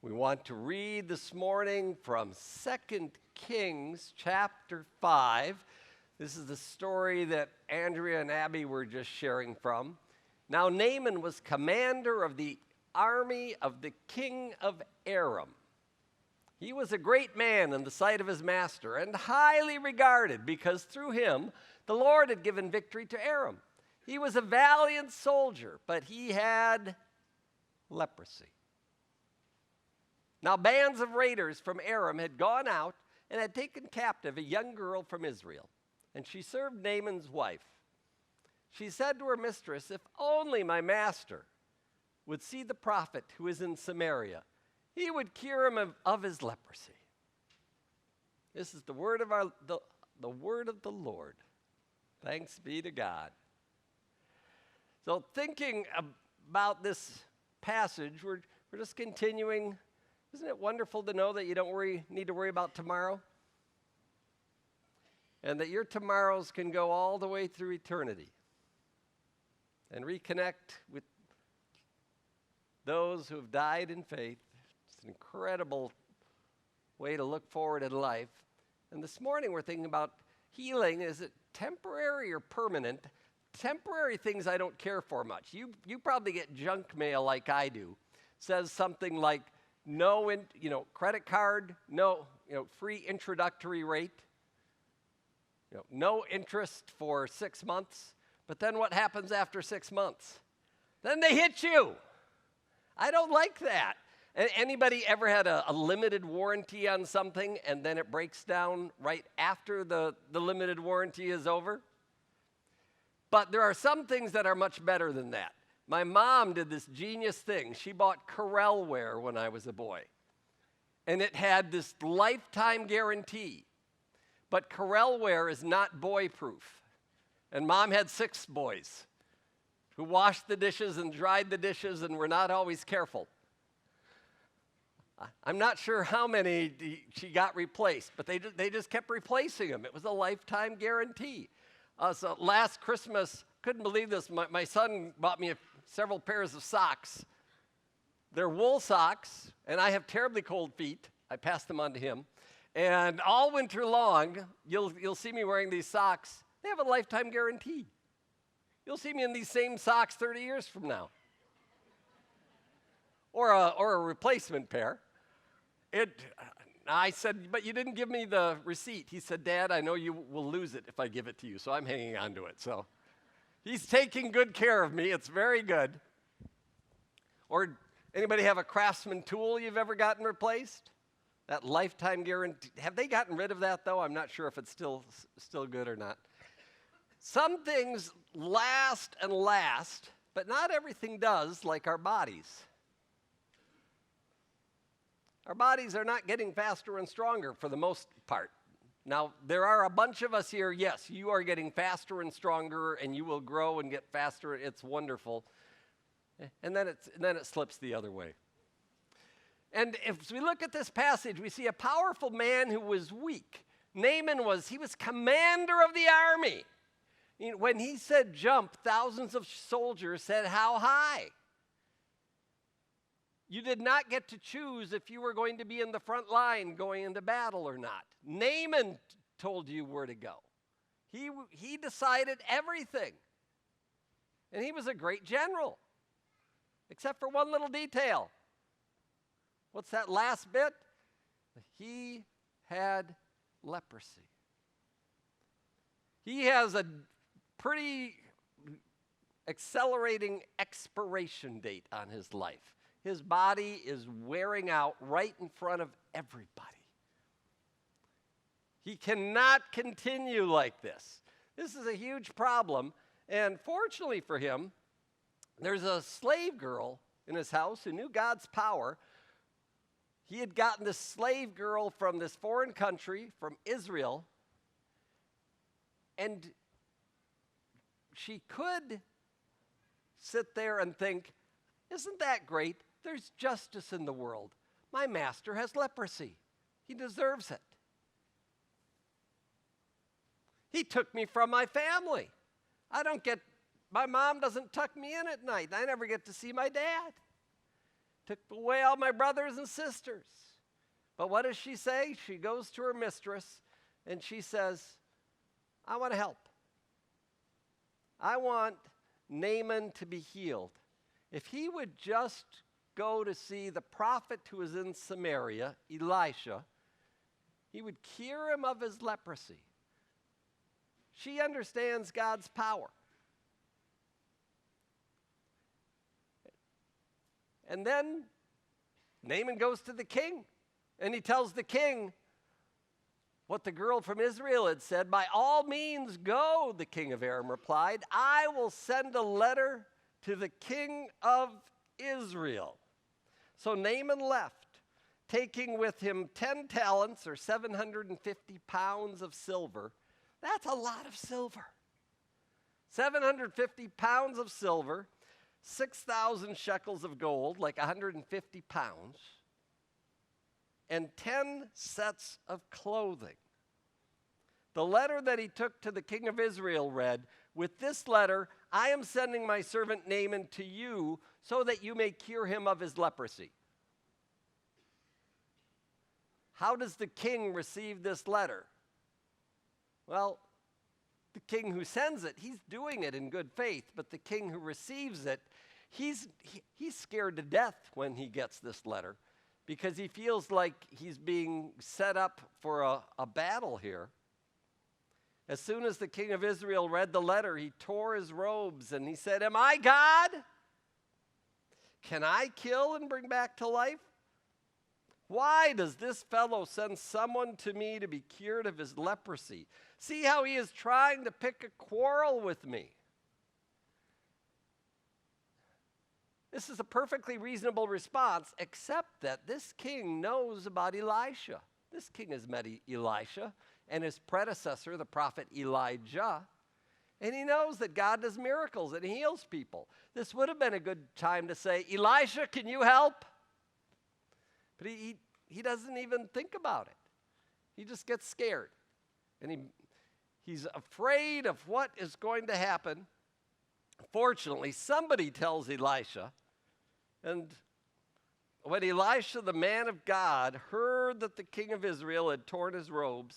We want to read this morning from 2 Kings chapter 5. This is the story that Andrea and Abby were just sharing from. Now Naaman was commander of the army of the king of Aram. He was a great man in the sight of his master and highly regarded because through him the Lord had given victory to Aram. He was a valiant soldier, but he had leprosy. Now, bands of raiders from Aram had gone out and had taken captive a young girl from Israel, and she served Naaman's wife. She said to her mistress, "If only my master would see the prophet who is in Samaria, he would cure him of his leprosy." This is the word of the word of the Lord. Thanks be to God. So, thinking about this passage, we're just continuing. Isn't it wonderful to know that you don't need to worry about tomorrow? And that your tomorrows can go all the way through eternity and reconnect with those who have died in faith. It's an incredible way to look forward in life. And this morning we're thinking about healing. Is it temporary or permanent? Temporary things I don't care for much. You probably get junk mail like I do. It says something like, no, credit card, no, free introductory rate, no interest for 6 months. But then what happens after 6 months? Then they hit you. I don't like that. Anybody ever had a limited warranty on something and then it breaks down right after the limited warranty is over? But there are some things that are much better than that. My mom did this genius thing. She bought Corelware when I was a boy. And it had this lifetime guarantee. But Corelware is not boy-proof. And Mom had 6 boys who washed the dishes and dried the dishes and were not always careful. I'm not sure how many she got replaced, but they just kept replacing them. It was a lifetime guarantee. So last Christmas, couldn't believe this, my son bought me several pairs of socks. They're wool socks, and I have terribly cold feet. I passed them on to him. And all winter long, you'll see me wearing these socks. They have a lifetime guarantee. You'll see me in these same socks 30 years from now. Or a replacement pair. I said, "But you didn't give me the receipt." He said, "Dad, I know you will lose it if I give it to you, so I'm hanging on to it." So he's taking good care of me. It's very good. Or anybody have a Craftsman tool you've ever gotten replaced? That lifetime guarantee. Have they gotten rid of that, though? I'm not sure if it's still good or not. Some things last and last, but not everything does, like our bodies. Our bodies are not getting faster and stronger for the most part. Now, there are a bunch of us here, yes, you are getting faster and stronger, and you will grow and get faster. It's wonderful. And then it slips the other way. And if we look at this passage, we see a powerful man who was weak. Naaman was commander of the army. When he said jump, thousands of soldiers said, "How high?" You did not get to choose if you were going to be in the front line going into battle or not. Naaman told you where to go. He decided everything. And he was a great general, except for one little detail. What's that last bit? He had leprosy. He has a pretty accelerating expiration date on his life. His body is wearing out right in front of everybody. He cannot continue like this. This is a huge problem. And fortunately for him, there's a slave girl in his house who knew God's power. He had gotten this slave girl from this foreign country, from Israel, and she could sit there and think, "Isn't that great? There's justice in the world. My master has leprosy. He deserves it. He took me from my family. My mom doesn't tuck me in at night. I never get to see my dad. took away all my brothers and sisters. But what does she say? She goes to her mistress and she says, I want to help. I want Naaman to be healed. If he would just go to see the prophet who is in Samaria, Elisha, he would cure him of his leprosy. She understands God's power. And then Naaman goes to the king, and he tells the king what the girl from Israel had said. By all means go, the king of Aram replied. I will send a letter to the king of Israel. So Naaman left, taking with him 10 talents or 750 pounds of silver. That's a lot of silver. 750 pounds of silver, 6,000 shekels of gold, like 150 pounds, and 10 sets of clothing. The letter that he took to the king of Israel read, with this letter, I am sending my servant Naaman to you so that you may cure him of his leprosy. How does the king receive this letter? Well, the king who sends it, he's doing it in good faith, but the king who receives it, he's scared to death when he gets this letter because he feels like he's being set up for a battle here. As soon as the king of Israel read the letter, he tore his robes and he said, Am I God? Can I kill and bring back to life? Why does this fellow send someone to me to be cured of his leprosy? See how he is trying to pick a quarrel with me. This is a perfectly reasonable response, except that this king knows about Elisha. This king has met Elisha and his predecessor, the prophet Elijah, and he knows that God does miracles and heals people. This would have been a good time to say, Elisha, can you help? But he doesn't even think about it. He just gets scared. And he's afraid of what is going to happen. Fortunately, somebody tells Elisha. And when Elisha, the man of God, heard that the king of Israel had torn his robes,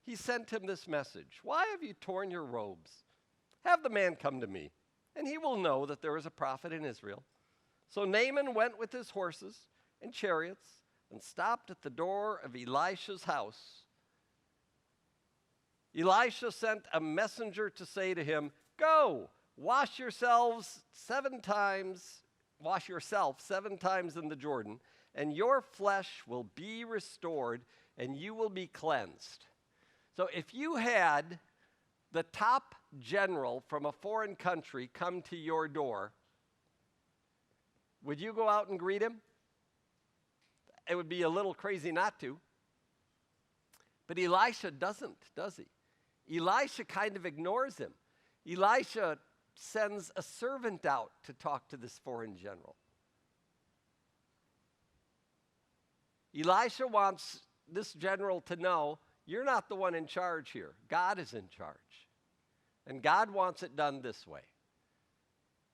he sent him this message. Why have you torn your robes? Have the man come to me, and he will know that there is a prophet in Israel. So Naaman went with his horses and chariots and stopped at the door of Elisha's house. Elisha sent a messenger to say to him, Go, wash yourself 7 times in the Jordan, and your flesh will be restored, and you will be cleansed. So if you had the top general from a foreign country come to your door, would you go out and greet him? It would be a little crazy not to. But Elisha doesn't, does he? Elisha kind of ignores him. Elisha sends a servant out to talk to this foreign general. Elisha wants this general to know, you're not the one in charge here. God is in charge. And God wants it done this way.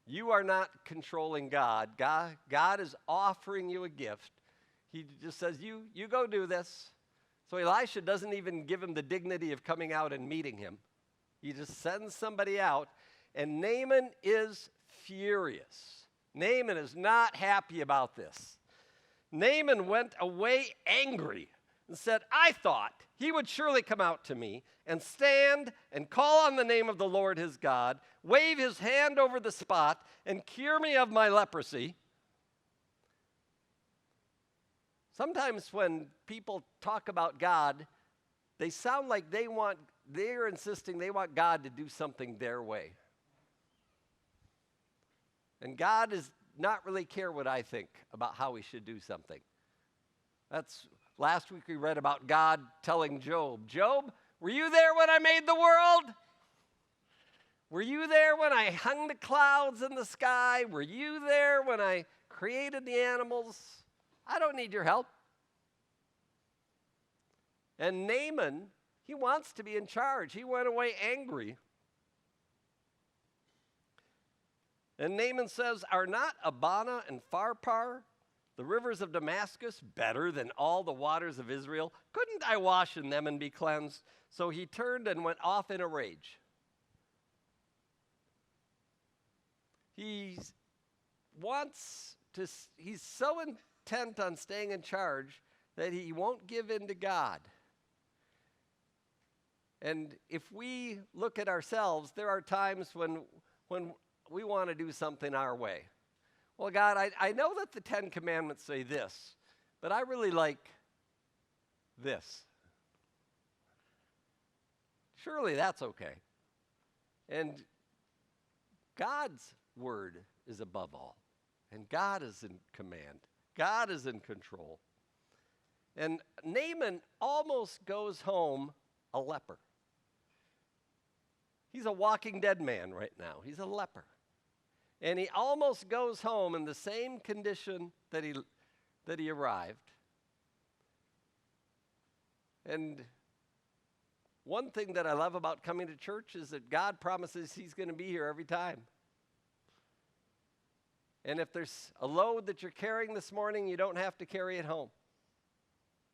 You are not controlling God. God is offering you a gift. He just says, you go do this. So Elisha doesn't even give him the dignity of coming out and meeting him. He just sends somebody out, and Naaman is furious. Naaman is not happy about this. Naaman went away angry and said, I thought he would surely come out to me and stand and call on the name of the Lord his God, wave his hand over the spot, and cure me of my leprosy. Sometimes when people talk about God, they sound like they're insisting they want God to do something their way. And God does not really care what I think about how we should do something. Last week we read about God telling Job, Job, were you there when I made the world? Were you there when I hung the clouds in the sky? Were you there when I created the animals? I don't need your help. And Naaman, he wants to be in charge. He went away angry. And Naaman says, are not Abana and Pharpar, the rivers of Damascus better than all the waters of Israel? Couldn't I wash in them and be cleansed? So he turned and went off in a rage. He's so intent on staying in charge that he won't give in to God. And if we look at ourselves, there are times when we want to do something our way. Well, God, I know that the 10 Commandments say this, but I really like this. Surely that's okay. And God's word is above all. And God is in command. God is in control. And Naaman almost goes home a leper. He's a walking dead man right now. He's a leper. And he almost goes home in the same condition that he arrived. And one thing that I love about coming to church is that God promises he's going to be here every time. And if there's a load that you're carrying this morning, you don't have to carry it home.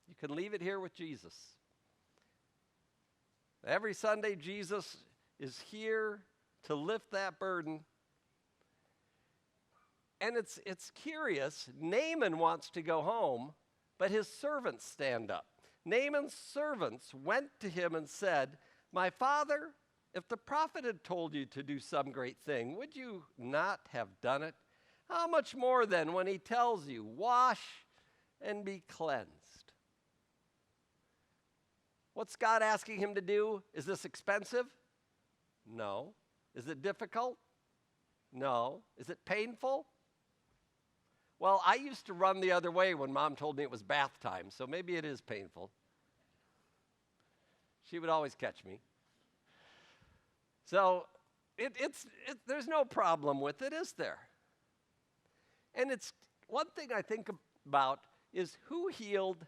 You can leave it here with Jesus. Every Sunday, Jesus is here to lift that burden. And it's curious. Naaman wants to go home, but his servants stand up. Naaman's servants went to him and said, "My father, if the prophet had told you to do some great thing, would you not have done it? How much more then when he tells you, wash and be cleansed?" What's God asking him to do? Is this expensive? No. Is it difficult? No. Is it painful? Well, I used to run the other way when Mom told me it was bath time, so maybe it is painful. She would always catch me. So there's no problem with it, is there? And it's one thing I think about is who healed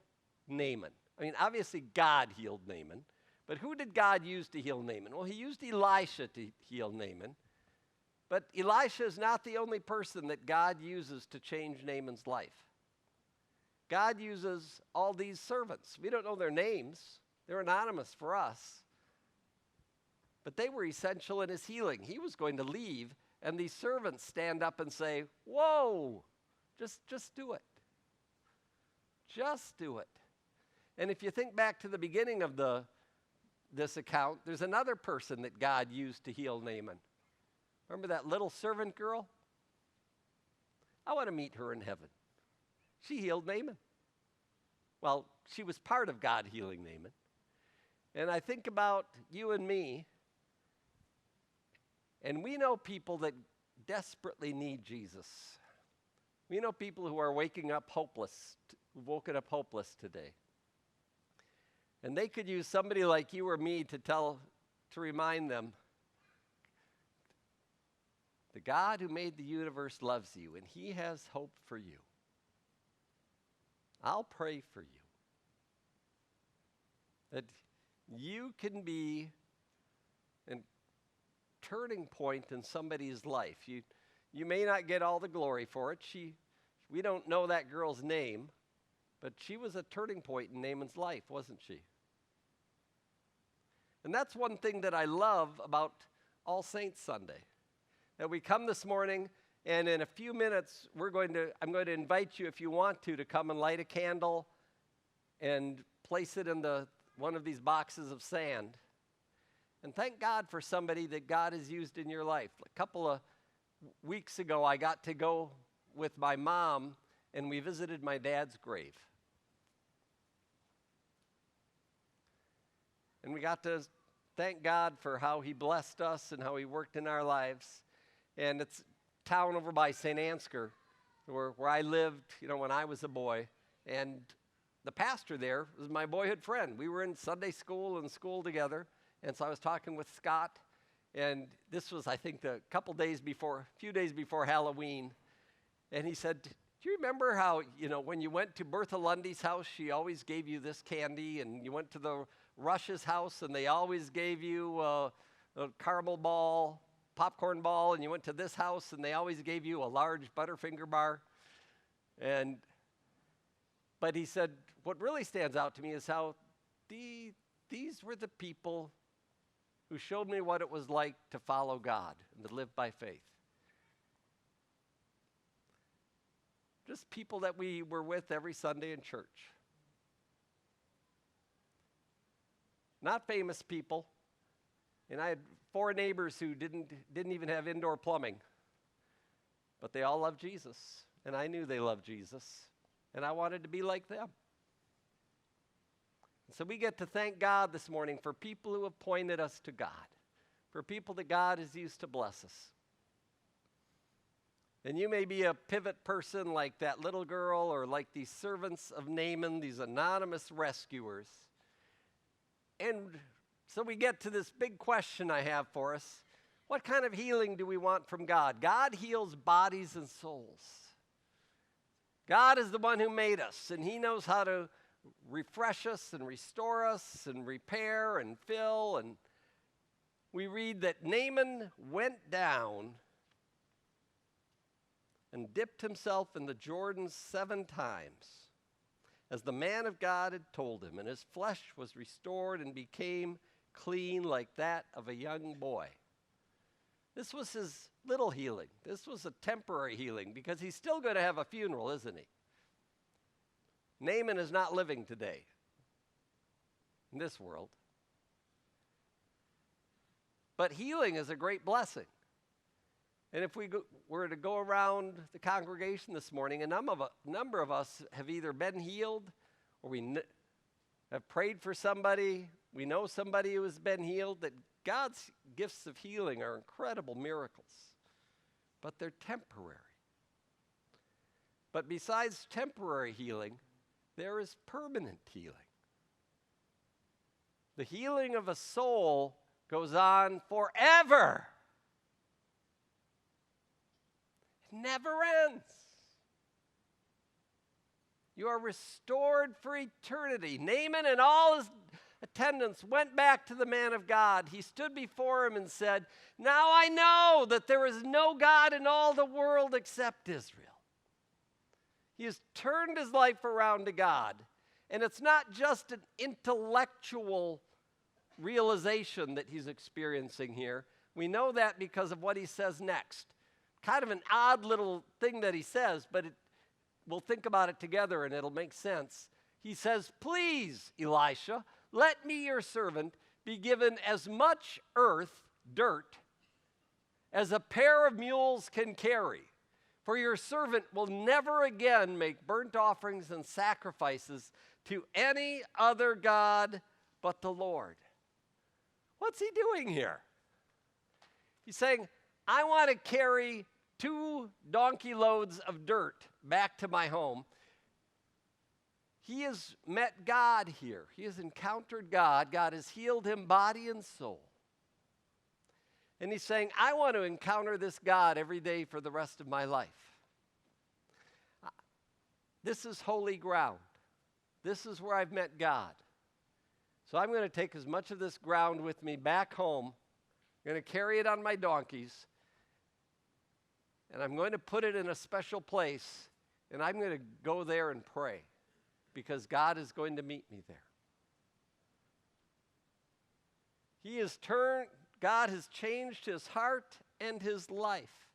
Naaman. I mean, obviously God healed Naaman, but who did God use to heal Naaman? Well, he used Elisha to heal Naaman. But Elisha is not the only person that God uses to change Naaman's life. God uses all these servants. We don't know their names. They're anonymous for us. But they were essential in his healing. He was going to leave, and these servants stand up and say, "Whoa, just do it. Just do it." And if you think back to the beginning of this account, there's another person that God used to heal Naaman. Remember that little servant girl? I want to meet her in heaven. She healed Naaman. Well, she was part of God healing Naaman. And I think about you and me, and we know people that desperately need Jesus. We know people who are woken up hopeless today. And they could use somebody like you or me to remind them, the God who made the universe loves you, and he has hope for you. I'll pray for you. That you can be a turning point in somebody's life. You may not get all the glory for it. We don't know that girl's name, but she was a turning point in Naaman's life, wasn't she? And that's one thing that I love about All Saints Sunday. That we come this morning, and in a few minutes, I'm going to invite you, if you want to come and light a candle and place it in one of these boxes of sand. And thank God for somebody that God has used in your life. A couple of weeks ago, I got to go with my mom, and we visited my dad's grave. And we got to thank God for how he blessed us and how he worked in our lives. And it's a town over by St. Ansgar, where I lived, when I was a boy. And the pastor there was my boyhood friend. We were in Sunday school and school together. And so I was talking with Scott. And this was, I think, a few days before Halloween. And he said, "Do you remember how, when you went to Bertha Lundy's house, she always gave you this candy? And you went to the Rush's house, and they always gave you a caramel ball, popcorn ball, and you went to this house and they always gave you a large Butterfinger bar?" And But he said, what really stands out to me is how these were the people who showed me what it was like to follow God and to live by faith. Just people that we were with every Sunday in church. Not famous people. And I had 4 neighbors who didn't even have indoor plumbing. But they all loved Jesus. And I knew they loved Jesus. And I wanted to be like them. And so we get to thank God this morning for people who have pointed us to God. For people that God has used to bless us. And you may be a pivot person like that little girl or like these servants of Naaman, these anonymous rescuers. And so we get to this big question I have for us. What kind of healing do we want from God? God heals bodies and souls. God is the one who made us, and he knows how to refresh us and restore us and repair and fill. And we read that Naaman went down and dipped himself in the Jordan 7 times, as the man of God had told him, and his flesh was restored and became clean like that of a young boy. This was his little healing. This was a temporary healing, because he's still going to have a funeral, isn't he? Naaman is not living today in this world. But healing is a great blessing. And if we were to go around the congregation this morning, a number of us have either been healed, or we have prayed for somebody. We know somebody who has been healed. That God's gifts of healing are incredible miracles, but they're temporary. But besides temporary healing, there is permanent healing. The healing of a soul goes on forever. Never ends. You are restored for eternity. Naaman and all his attendants went back to the man of God. He stood before him and said, "Now I know that there is no God in all the world except Israel." He has turned his life around to God. And it's not just an intellectual realization that he's experiencing here. We know that because of what he says next. Kind of an odd little thing that he says, but we'll think about it together and it'll make sense. He says, "Please, Elisha, let me, your servant, be given as much dirt, as a pair of mules can carry. For your servant will never again make burnt offerings and sacrifices to any other god but the Lord." What's he doing here? He's saying, I want to carry 2 donkey loads of dirt back to my home. He has met God here. He has encountered God. God has healed him body and soul. And he's saying, I want to encounter this God every day for the rest of my life. This is holy ground. This is where I've met God. So I'm going to take as much of this ground with me back home. I'm going to carry it on my donkeys. And I'm going to put it in a special place. And I'm going to go there and pray. Because God is going to meet me there. God has changed his heart and his life.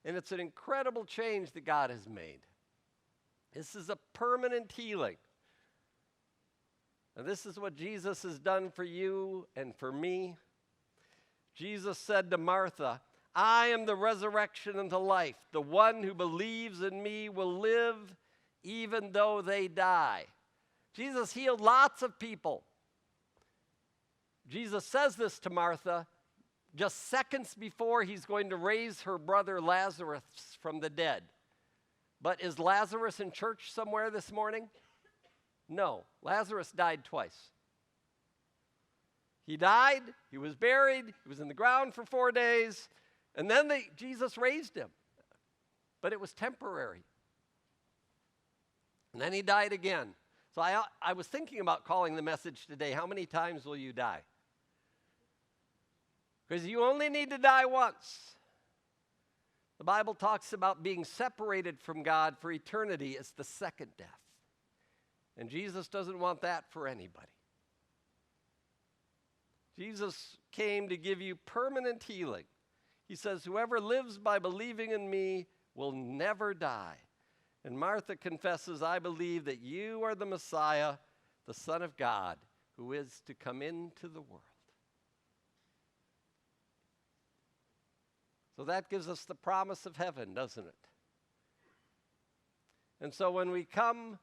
And it's an incredible change that God has made. This is a permanent healing. And this is what Jesus has done for you and for me. Jesus said to Martha, "I am the resurrection and the life. The one who believes in me will live even though they die." Jesus healed lots of people. Jesus says this to Martha just seconds before he's going to raise her brother Lazarus from the dead. But is Lazarus in church somewhere this morning? No, Lazarus died twice. He died, he was buried, he was in the ground for 4 days, and then Jesus raised him. But it was temporary. And then he died again. So I was thinking about calling the message today, "How many times will you die?" Because you only need to die once. The Bible talks about being separated from God for eternity as the second death. And Jesus doesn't want that for anybody. Jesus came to give you permanent healing. He says, whoever lives by believing in me will never die. And Martha confesses, I believe that you are the Messiah, the Son of God, who is to come into the world. So that gives us the promise of heaven, doesn't it? And so when we come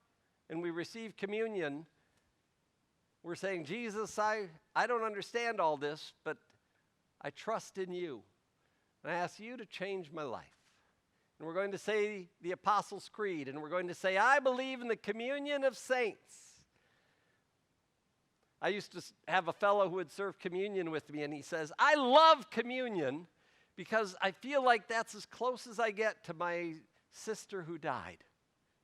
and we receive communion, we're saying, Jesus, I don't understand all this, but I trust in you. And I ask you to change my life. And we're going to say the Apostles' Creed, and we're going to say, I believe in the communion of saints. I used to have a fellow who would serve communion with me, and he says, I love communion because I feel like that's as close as I get to my sister who died.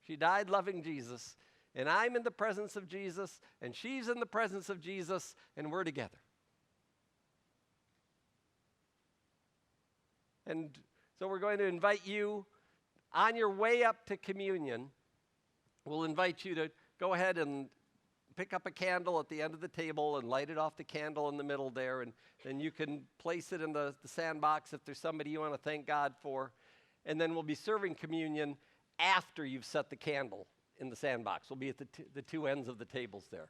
She died loving Jesus, and I'm in the presence of Jesus, and she's in the presence of Jesus, and we're together. And so we're going to invite you on your way up to communion. We'll invite you to go ahead and pick up a candle at the end of the table and light it off the candle in the middle there, and then you can place it in the sandbox if there's somebody you want to thank God for. And then we'll be serving communion after you've set the candle in the sandbox. We'll be at the two ends of the tables there.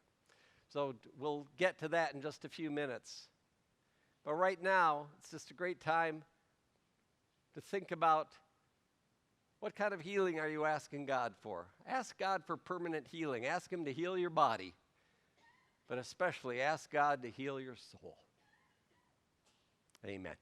So we'll get to that in just a few minutes. But right now, it's just a great time to think about what kind of healing are you asking God for? Ask God for permanent healing. Ask him to heal your body, but especially ask God to heal your soul. Amen.